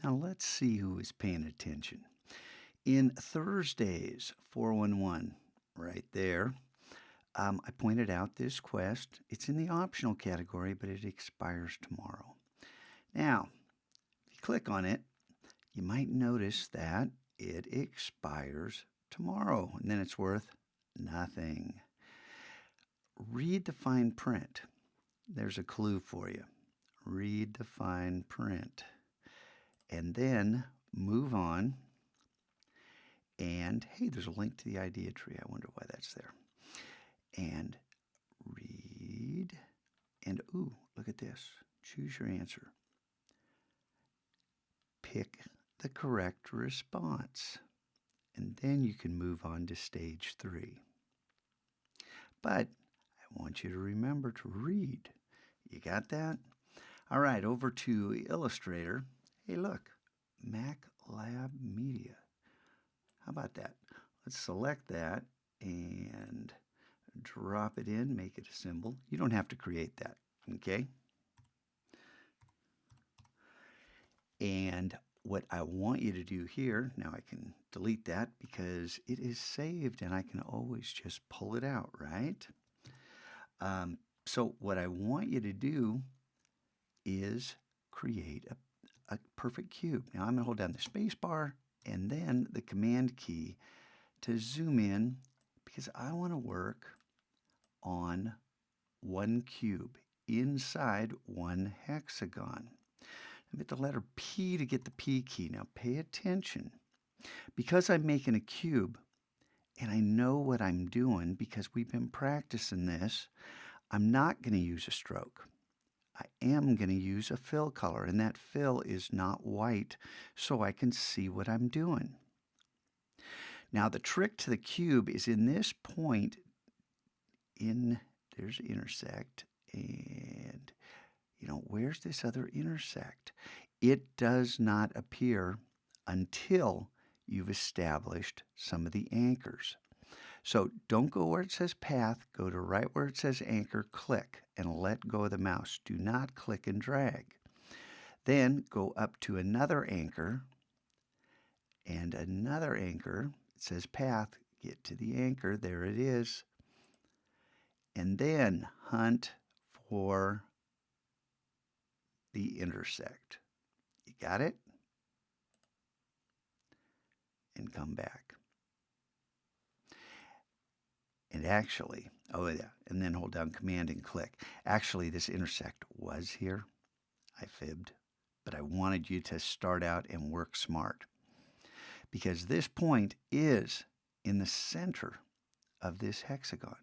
Now let's see who is paying attention. In Thursday's 411, right there, I pointed out this quest. It's in the optional category, but it expires tomorrow. Now, if you click on it, you might notice that it expires tomorrow, and then it's worth nothing. Read the fine print. There's a clue for you. Read the fine print. And then move on. And hey, there's a link to the idea tree. I wonder why that's there. And read. And ooh, look at this. Choose your answer. Pick the correct response. And then you can move on to stage 3. But I want you to remember to read. You got that? All right, over to Illustrator. Hey, look, MacLab Media. How about that? Let's select that and drop it in, make it a symbol. You don't have to create that, okay? And what I want you to do here, now I can delete that because it is saved and I can always just pull it out, right? So what I want you to do is create a perfect cube. Now I'm going to hold down the space bar and then the command key to zoom in because I want to work on one cube inside one hexagon. I hit the letter P to get the P key. Now pay attention. Because I'm making a cube and I know what I'm doing because we've been practicing this, I'm not going to use a stroke. I am going to use a fill color, and that fill is not white, so I can see what I'm doing. Now the trick to the cube is in this point, there's intersect, and where's this other intersect? It does not appear until you've established some of the anchors. So don't go where it says path, go to right where it says anchor, click, and let go of the mouse. Do not click and drag. Then go up to another anchor, and another anchor. It says path, get to the anchor, there it is. And then hunt for the intersect. You got it? And come back. And actually, oh yeah, and then hold down command and click. Actually, this intersect was here. I fibbed, but I wanted you to start out and work smart because this point is in the center of this hexagon.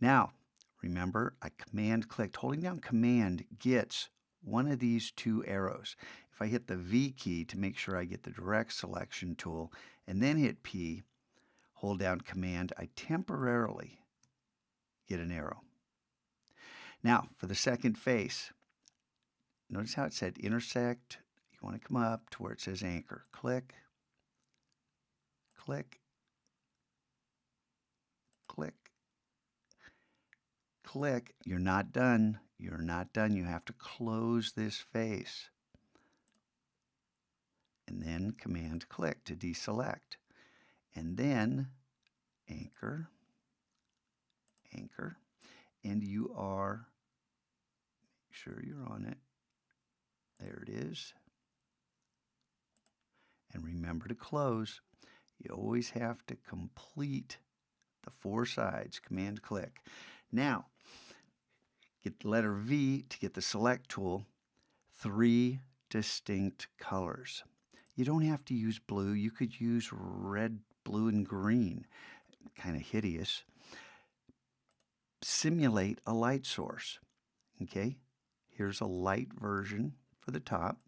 Now, remember, I command clicked. Holding down command gets one of these two arrows. If I hit the V key to make sure I get the direct selection tool and then hit P, hold down command, I temporarily get an arrow. Now, for the second face, notice how it said intersect. You want to come up to where it says anchor. Click, click, click, click. You're not done. You're not done. You have to close this face. And then command click to deselect. And then anchor, anchor, and you are, make sure you're on it. There it is. And remember to close. You always have to complete the 4 sides. Command click. Now, get the letter V to get the select tool. 3 distinct colors. You don't have to use blue. You could use red, blue, and green. Kind of hideous. Simulate a light source. Okay, here's a light version for the top.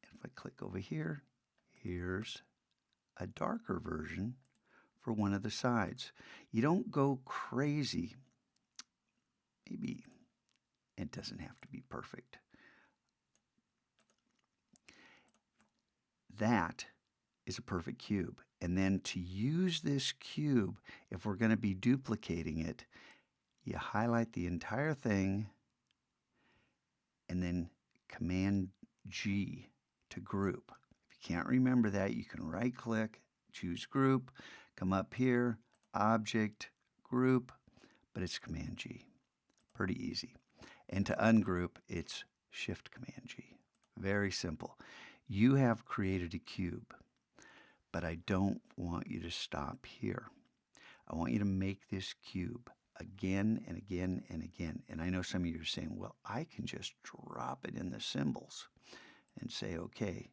And if I click over here, here's a darker version for one of the sides. You don't go crazy. Maybe it doesn't have to be perfect. That is a perfect cube. And then to use this cube, if we're going to be duplicating it, you highlight the entire thing and then Command G to group. If you can't remember that, you can right click, choose group, come up here, object, group, but it's Command G. Pretty easy. And to ungroup, it's Shift Command G. Very simple. You have created a cube, but I don't want you to stop here. I want you to make this cube again and again and again. And I know some of you are saying, well, I can just drop it in the symbols and say, okay.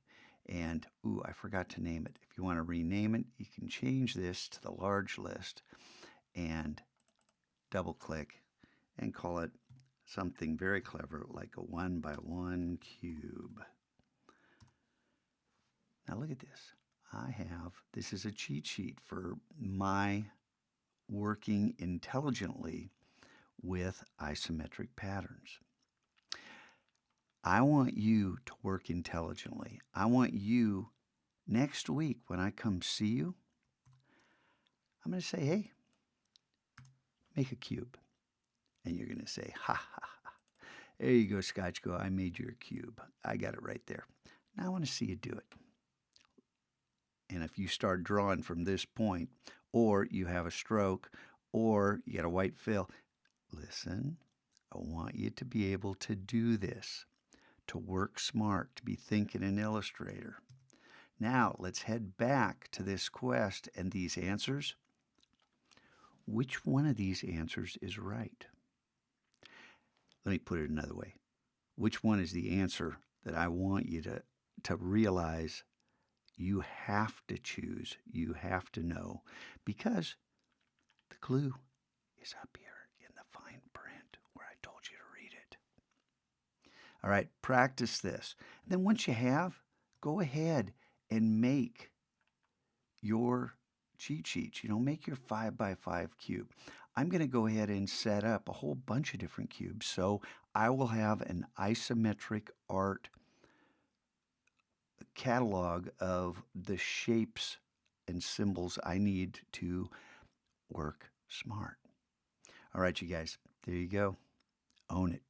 And, ooh, I forgot to name it. If you want to rename it, you can change this to the large list and double click and call it something very clever like a 1x1 cube. Now look at this. This is a cheat sheet for my working intelligently with isometric patterns. I want you to work intelligently. I want you next week when I come see you, I'm going to say, hey, make a cube. And you're going to say, ha, ha, ha. There you go, Scotch Go. I made your cube. I got it right there. Now I want to see you do it. And if you start drawing from this point, or you have a stroke, or you got a white fill, listen, I want you to be able to do this, to work smart, to be thinking in Illustrator. Now let's head back to this quest and these answers. Which one of these answers is right? Let me put it another way. Which one is the answer that I want you to realize you have to choose, you have to know, because the clue is up here in the fine print where I told you to read it. All right, practice this. And then once you have, go ahead and make your cheat sheets. Make your 5x5 cube. I'm going to go ahead and set up a whole bunch of different cubes. So I will have an isometric art catalog of the shapes and symbols I need to work smart. All right, you guys, there you go. Own it.